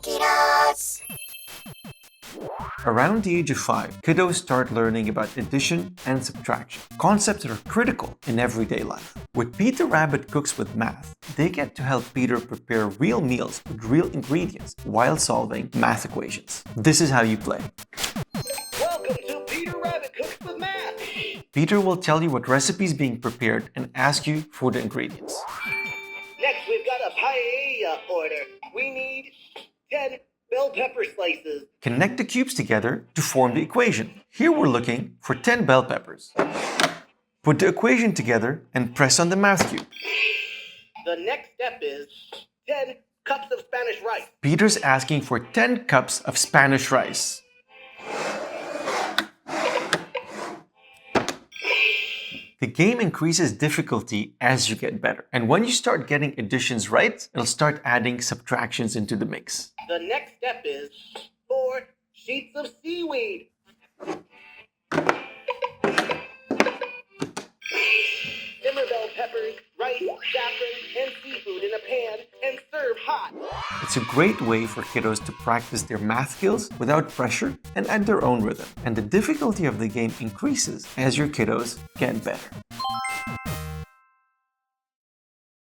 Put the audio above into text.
Tokidos! Around the age of 5, kiddos start learning about addition and subtraction, concepts that are critical in everyday life. With Peter Rabbit Cooks with Math, they get to help Peter prepare real meals with real ingredients while solving math equations. This is how you play. Welcome to Peter Rabbit Cooks with Math! Peter will tell you what recipe is being prepared and ask you for the ingredients. Next, we've got a paella order. We need 10 bell pepper slices. Connect the cubes together to form the equation. Here we're looking for 10 bell peppers. Put the equation together and press on the math cube. The next step is 10 cups of Spanish rice. Peter's asking for 10 cups of Spanish rice. The game increases difficulty as you get better. And when you start getting additions right, it'll start adding subtractions into the mix. The next step is 4 sheets of seaweed. Simmer bell peppers, rice, saffron, and seafood in a pan and serve hot. It's a great way for kiddos to practice their math skills without pressure and at their own rhythm. And the difficulty of the game increases as your kiddos get better.